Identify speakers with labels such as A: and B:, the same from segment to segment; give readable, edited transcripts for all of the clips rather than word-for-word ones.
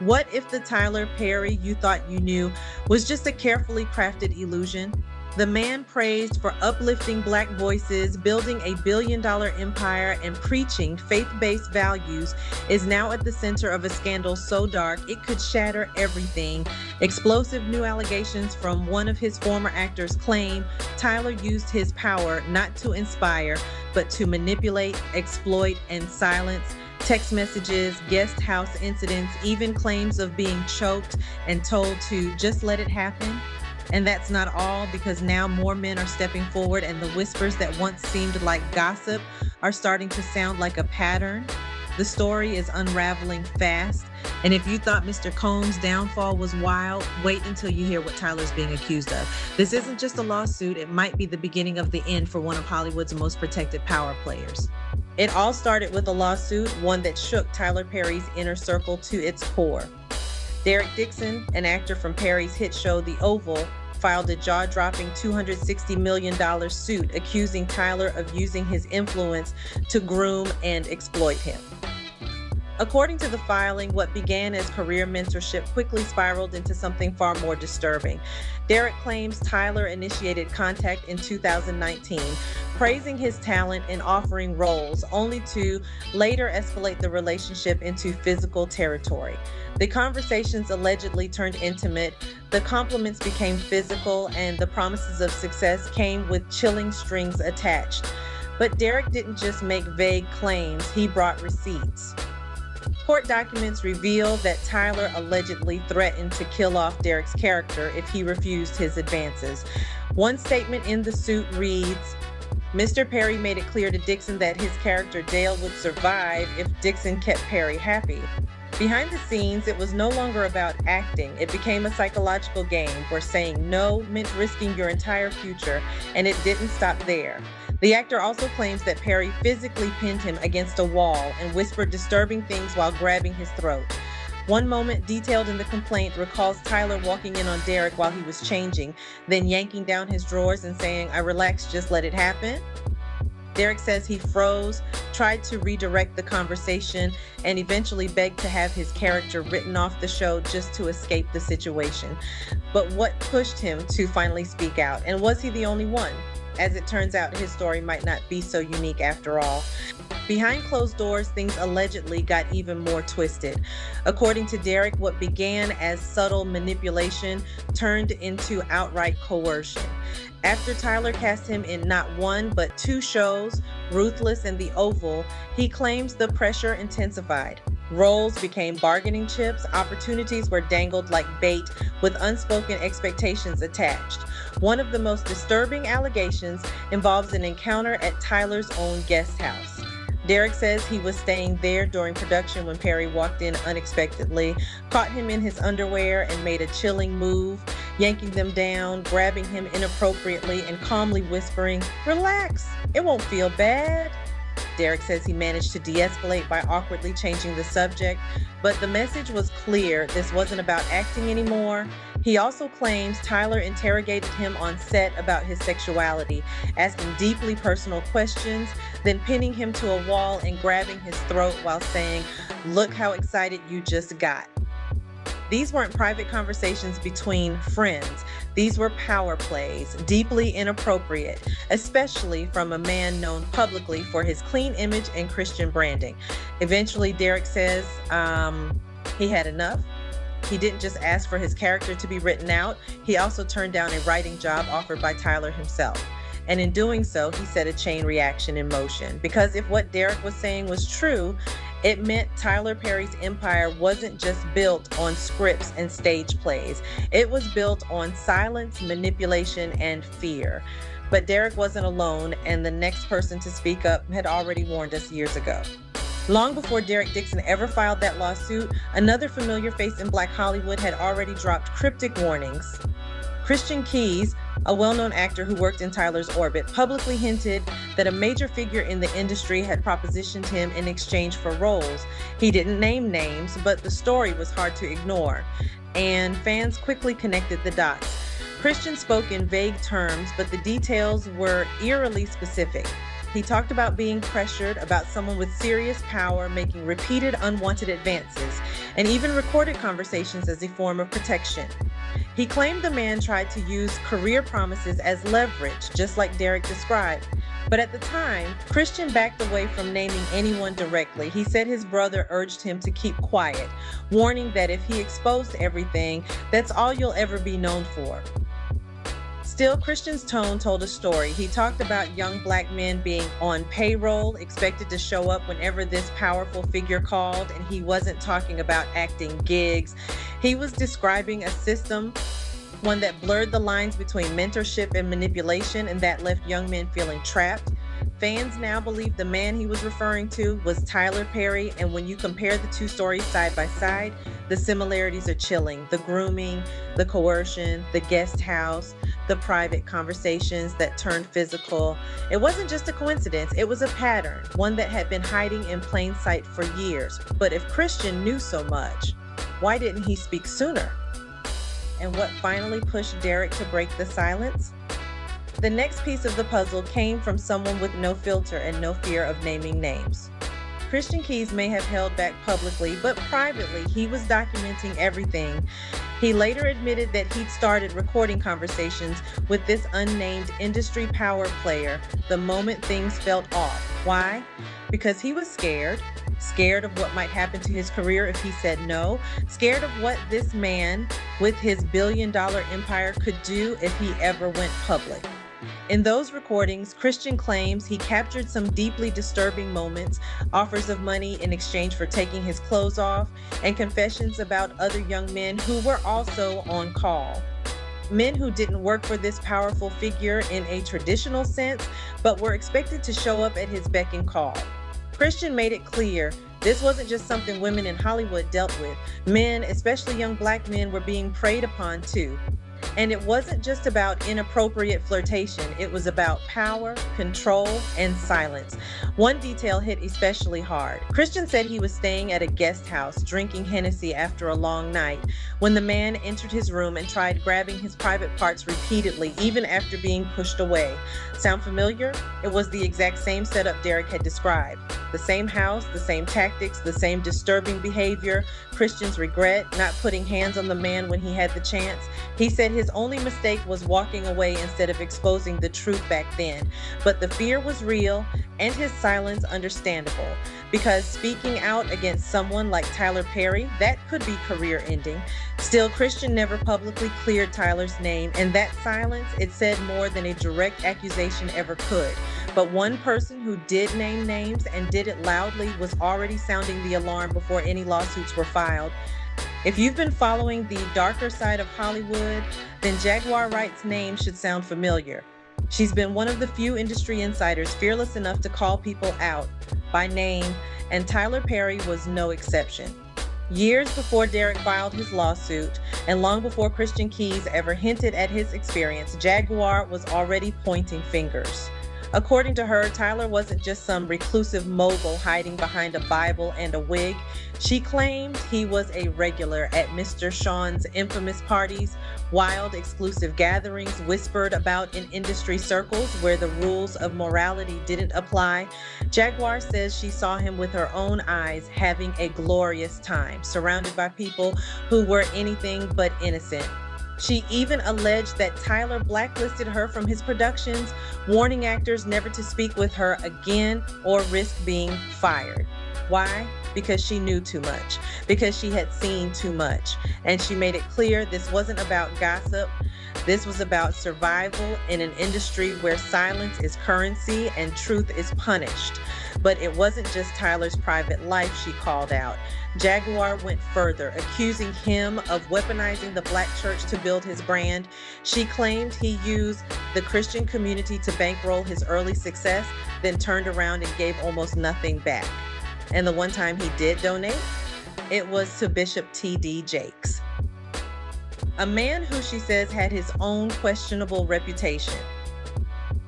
A: What if the Tyler Perry you thought you knew was just a carefully crafted illusion? The man praised for uplifting Black voices, building a $1 billion empire, and preaching faith based values is now at the center of a scandal so dark it could shatter everything. Explosive new allegations from one of his former actors claim Tyler used his power not to inspire, but to manipulate, exploit, and silence. Text messages, guest house incidents, even claims of being choked and told to just let it happen. And that's not all, because now more men are stepping forward and the whispers that once seemed like gossip are starting to sound like a pattern. The story is unraveling fast. And if you thought Mr. Combs' downfall was wild, wait until you hear what Tyler's being accused of. This isn't just a lawsuit, it might be the beginning of the end for one of Hollywood's most protected power players. It all started with a lawsuit, one that shook Tyler Perry's inner circle to its core. Derek Dixon, an actor from Perry's hit show The Oval, filed a jaw-dropping $260 million suit accusing Tyler of using his influence to groom and exploit him. According to the filing, what began as career mentorship quickly spiraled into something far more disturbing. Derek claims Tyler initiated contact in 2019, praising his talent and offering roles, only to later escalate the relationship into physical territory. The conversations allegedly turned intimate, the compliments became physical, and the promises of success came with chilling strings attached. But Derek didn't just make vague claims, he brought receipts. Court documents reveal that Tyler allegedly threatened to kill off Derek's character if he refused his advances. One statement in the suit reads, Mr. Perry made it clear to Dixon that his character Dale would survive if Dixon kept Perry happy. Behind the scenes, it was no longer about acting. It became a psychological game where saying no meant risking your entire future, and it didn't stop there. The actor also claims that Perry physically pinned him against a wall and whispered disturbing things while grabbing his throat. One moment detailed in the complaint recalls Tyler walking in on Derek while he was changing, then yanking down his drawers and saying, "I relaxed, just let it happen." Derek says he froze, tried to redirect the conversation, and eventually begged to have his character written off the show just to escape the situation. But what pushed him to finally speak out? And was he the only one? As it turns out, his story might not be so unique after all. Behind closed doors, things allegedly got even more twisted. According to Derek, what began as subtle manipulation turned into outright coercion. After Tyler cast him in not one but two shows, Ruthless and The Oval, he claims the pressure intensified. Roles became bargaining chips, opportunities were dangled like bait with unspoken expectations attached. One of the most disturbing allegations involves an encounter at Tyler's own guest house. Derek says he was staying there during production when Perry walked in unexpectedly, caught him in his underwear and made a chilling move, yanking them down, grabbing him inappropriately and calmly whispering, "Relax, it won't feel bad." Derek says he managed to de-escalate by awkwardly changing the subject, but the message was clear. This wasn't about acting anymore. He also claims Tyler interrogated him on set about his sexuality, asking deeply personal questions, then pinning him to a wall and grabbing his throat while saying, "Look how excited you just got." These weren't private conversations between friends. These were power plays, deeply inappropriate, especially from a man known publicly for his clean image and Christian branding. Eventually, Derek says he had enough. He didn't just ask for his character to be written out, he also turned down a writing job offered by Tyler himself. And in doing so, he set a chain reaction in motion. Because if what Derek was saying was true, it meant Tyler Perry's empire wasn't just built on scripts and stage plays. It was built on silence, manipulation, and fear. But Derek wasn't alone, and the next person to speak up had already warned us years ago. Long before Derek Dixon ever filed that lawsuit, another familiar face in Black Hollywood had already dropped cryptic warnings. Christian Keyes, a well-known actor who worked in Tyler's orbit, publicly hinted that a major figure in the industry had propositioned him in exchange for roles. He didn't name names, but the story was hard to ignore, and fans quickly connected the dots. Christian spoke in vague terms, but the details were eerily specific. He talked about being pressured, about someone with serious power making repeated unwanted advances, and even recorded conversations as a form of protection. He claimed the man tried to use career promises as leverage, just like Derek described. But at the time, Christian backed away from naming anyone directly. He said his brother urged him to keep quiet, warning that if he exposed everything, that's all you'll ever be known for. Still, Christian's tone told a story. He talked about young black men being on payroll, expected to show up whenever this powerful figure called, and he wasn't talking about acting gigs. He was describing a system, one that blurred the lines between mentorship and manipulation, and that left young men feeling trapped. Fans now believe the man he was referring to was Tyler Perry, and when you compare the two stories side by side, the similarities are chilling. The grooming, the coercion, the guest house, the private conversations that turned physical. It wasn't just a coincidence, it was a pattern, one that had been hiding in plain sight for years. But if Christian knew so much, why didn't he speak sooner? And what finally pushed Derek to break the silence? The next piece of the puzzle came from someone with no filter and no fear of naming names. Christian Keys may have held back publicly, but privately, he was documenting everything. He later admitted that he'd started recording conversations with this unnamed industry power player the moment things felt off. Why? Because he was scared of what might happen to his career if he said no, scared of what this man with his billion-dollar empire could do if he ever went public. In those recordings, Christian claims he captured some deeply disturbing moments, offers of money in exchange for taking his clothes off, and confessions about other young men who were also on call. Men who didn't work for this powerful figure in a traditional sense, but were expected to show up at his beck and call. Christian made it clear this wasn't just something women in Hollywood dealt with. Men, especially young black men, were being preyed upon too. And it wasn't just about inappropriate flirtation, it was about power, control, and silence. One detail hit especially hard. Christian said he was staying at a guest house, drinking Hennessy after a long night, when the man entered his room and tried grabbing his private parts repeatedly, even after being pushed away. Sound familiar? It was the exact same setup Derek had described. The same house, the same tactics, the same disturbing behavior. Christian's regret, not putting hands on the man when he had the chance. He said his only mistake was walking away instead of exposing the truth back then. But the fear was real and his silence understandable, because speaking out against someone like Tyler Perry, that could be career ending. Still, Christian never publicly cleared Tyler's name, and that silence, it said more than a direct accusation ever could. But one person who did name names and did it loudly was already sounding the alarm before any lawsuits were filed. If you've been following the darker side of Hollywood, then Jaguar Wright's name should sound familiar. She's been one of the few industry insiders fearless enough to call people out by name, and Tyler Perry was no exception. Years before Derek filed his lawsuit, and long before Christian Keys ever hinted at his experience, Jaguar was already pointing fingers. According to her, Tyler wasn't just some reclusive mogul hiding behind a Bible and a wig. She claimed he was a regular at Mr. Sean's infamous parties, wild exclusive gatherings whispered about in industry circles where the rules of morality didn't apply. Jaguar says she saw him with her own eyes having a glorious time, surrounded by people who were anything but innocent. She even alleged that Tyler blacklisted her from his productions, warning actors never to speak with her again or risk being fired. Why? Because she knew too much, because she had seen too much. And she made it clear this wasn't about gossip. This was about survival in an industry where silence is currency and truth is punished. But it wasn't just Tyler's private life she called out. Jaguar went further, accusing him of weaponizing the black church to build his brand. She claimed he used the Christian community to bankroll his early success, then turned around and gave almost nothing back. And the one time he did donate, it was to Bishop T.D. Jakes, a man who she says had his own questionable reputation.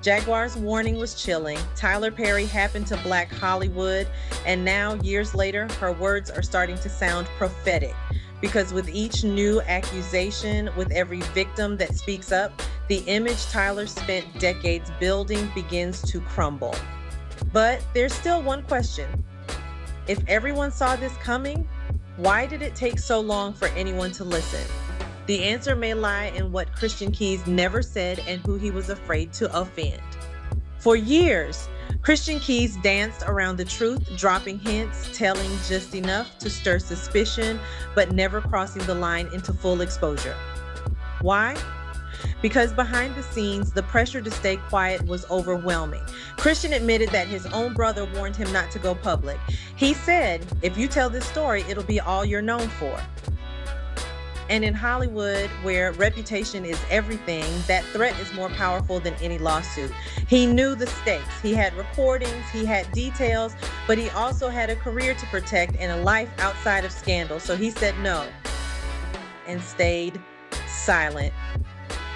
A: Jaguar's warning was chilling. Tyler Perry happened to Black Hollywood, and now, years later, her words are starting to sound prophetic. Because with each new accusation, with every victim that speaks up, the image Tyler spent decades building begins to crumble. But there's still one question. If everyone saw this coming, why did it take so long for anyone to listen? The answer may lie in what Christian Keys never said and who he was afraid to offend. For years, Christian Keys danced around the truth, dropping hints, telling just enough to stir suspicion, but never crossing the line into full exposure. Why? Because behind the scenes, the pressure to stay quiet was overwhelming. Christian admitted that his own brother warned him not to go public. He said, "If you tell this story, it'll be all you're known for." And in Hollywood, where reputation is everything, that threat is more powerful than any lawsuit. He knew the stakes. He had recordings, he had details, but he also had a career to protect and a life outside of scandal. So he said no and stayed silent.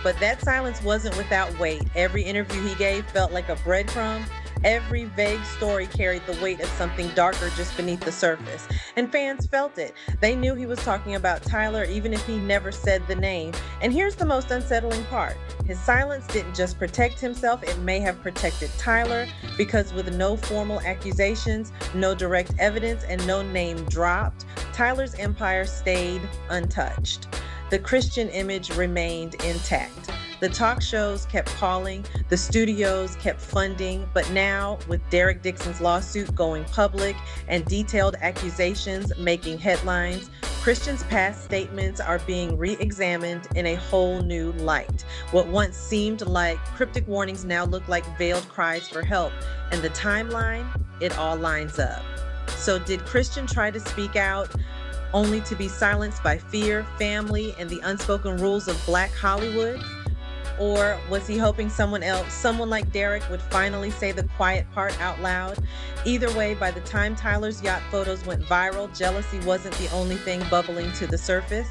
A: But that silence wasn't without weight. Every interview he gave felt like a breadcrumb. Every vague story carried the weight of something darker just beneath the surface. And fans felt it. They knew he was talking about Tyler, even if he never said the name. And here's the most unsettling part. His silence didn't just protect himself, it may have protected Tyler, because with no formal accusations, no direct evidence, and no name dropped, Tyler's empire stayed untouched. The Christian image remained intact. The talk shows kept calling, the studios kept funding, but now, with Derek Dixon's lawsuit going public and detailed accusations making headlines, Christian's past statements are being re-examined in a whole new light. What once seemed like cryptic warnings now look like veiled cries for help, and the timeline, it all lines up. So did Christian try to speak out, only to be silenced by fear, family, and the unspoken rules of Black Hollywood? Or was he hoping someone else, someone like Derek, would finally say the quiet part out loud? Either way, by the time Tyler's yacht photos went viral, jealousy wasn't the only thing bubbling to the surface.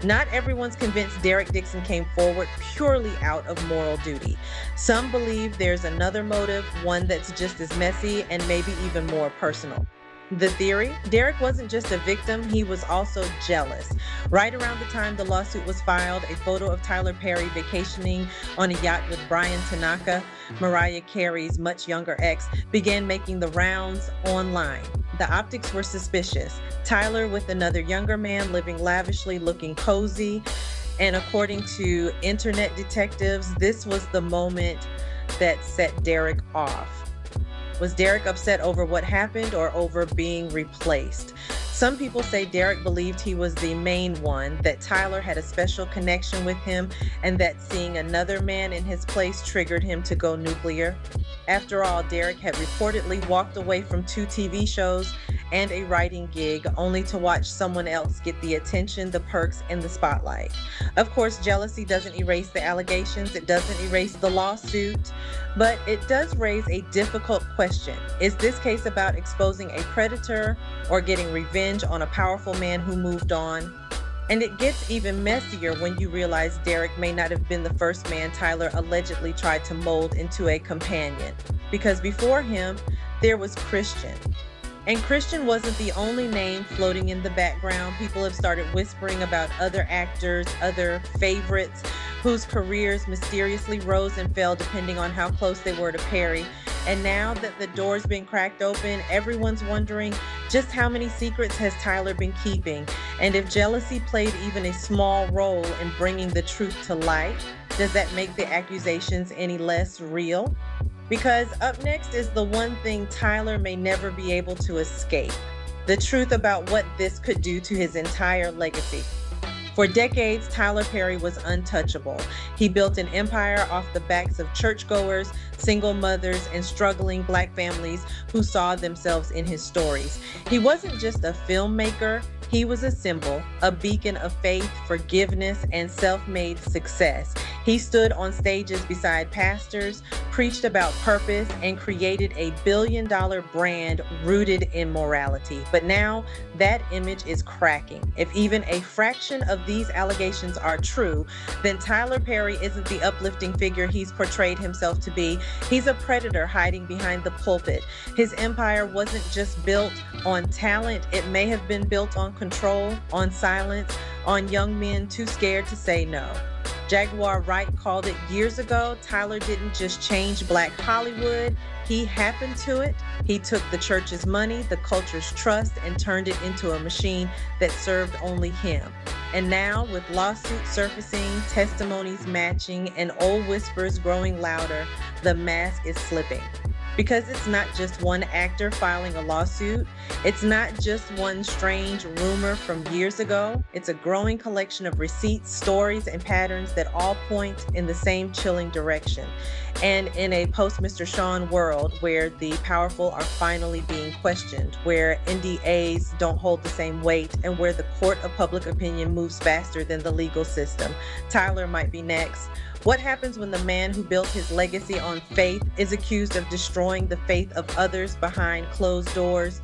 A: Not everyone's convinced Derek Dixon came forward purely out of moral duty. Some believe there's another motive, one that's just as messy and maybe even more personal. The theory? Derek wasn't just a victim, he was also jealous. Right around the time the lawsuit was filed, a photo of Tyler Perry vacationing on a yacht with Brian Tanaka, Mariah Carey's much younger ex, began making the rounds online. The optics were suspicious. Tyler with another younger man living lavishly, looking cozy. And according to internet detectives, this was the moment that set Derek off. Was Derek upset over what happened or over being replaced? Some people say Derek believed he was the main one, that Tyler had a special connection with him, and that seeing another man in his place triggered him to go nuclear. After all, Derek had reportedly walked away from 2 TV shows and a writing gig only to watch someone else get the attention, the perks, and the spotlight. Of course, jealousy doesn't erase the allegations, it doesn't erase the lawsuit, but it does raise a difficult question. Is this case about exposing a predator or getting revenge on a powerful man who moved on? And it gets even messier when you realize Derek may not have been the first man Tyler allegedly tried to mold into a companion. Because before him, there was Christian. And Christian wasn't the only name floating in the background. People have started whispering about other actors, other favorites, whose careers mysteriously rose and fell depending on how close they were to Perry. And now that the door's been cracked open, everyone's wondering just how many secrets has Tyler been keeping? And if jealousy played even a small role in bringing the truth to light, does that make the accusations any less real? Because up next is the one thing Tyler may never be able to escape: the truth about what this could do to his entire legacy. For decades, Tyler Perry was untouchable. He built an empire off the backs of churchgoers, single mothers, and struggling Black families who saw themselves in his stories. He wasn't just a filmmaker, he was a symbol, a beacon of faith, forgiveness, and self-made success. He stood on stages beside pastors, preached about purpose, and created a billion-dollar brand rooted in morality. But now, that image is cracking. If even a fraction of these allegations are true, then Tyler Perry isn't the uplifting figure he's portrayed himself to be. He's a predator hiding behind the pulpit. His empire wasn't just built on talent, it may have been built on control, on silence, on young men too scared to say no. Jaguar Wright called it years ago. Tyler didn't just change Black Hollywood, he happened to it. He took the church's money, the culture's trust, and turned it into a machine that served only him. And now, with lawsuits surfacing, testimonies matching, and old whispers growing louder, the mask is slipping. Because it's not just one actor filing a lawsuit, it's not just one strange rumor from years ago, it's a growing collection of receipts, stories, and patterns that all point in the same chilling direction. And in a post Mr. Sean world where the powerful are finally being questioned, where NDAs don't hold the same weight, and where the court of public opinion moves faster than the legal system, Tyler might be next. What happens when the man who built his legacy on faith is accused of destroying the faith of others behind closed doors?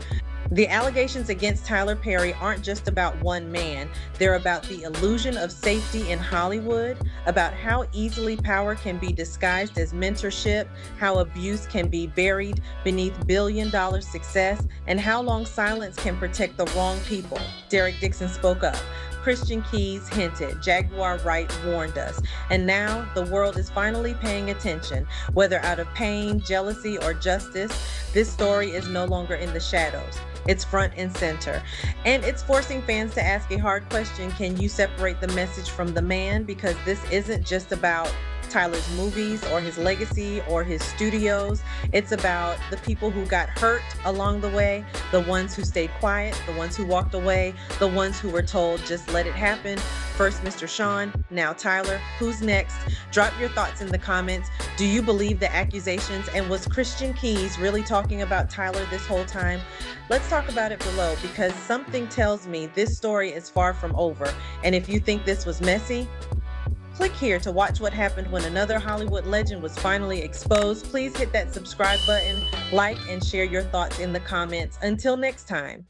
A: The allegations against Tyler Perry aren't just about one man. They're about the illusion of safety in Hollywood, about how easily power can be disguised as mentorship, how abuse can be buried beneath billion-dollar success, and how long silence can protect the wrong people. Derek Dixon spoke up. Christian Keys hinted, Jaguar Wright warned us, and now the world is finally paying attention. Whether out of pain, jealousy, or justice, this story is no longer in the shadows. It's front and center. And it's forcing fans to ask a hard question: can you separate the message from the man? Because this isn't just about Tyler's movies or his legacy or his studios. It's about the people who got hurt along the way, the ones who stayed quiet, the ones who walked away, the ones who were told, just let it happen. First Mr. Sean, now Tyler. Who's next? Drop your thoughts in the comments. Do you believe the accusations? And was Christian Keys really talking about Tyler this whole time? Let's talk about it below, because something tells me this story is far from over. And if you think this was messy, click here to watch what happened when another Hollywood legend was finally exposed. Please hit that subscribe button, like, and share your thoughts in the comments. Until next time.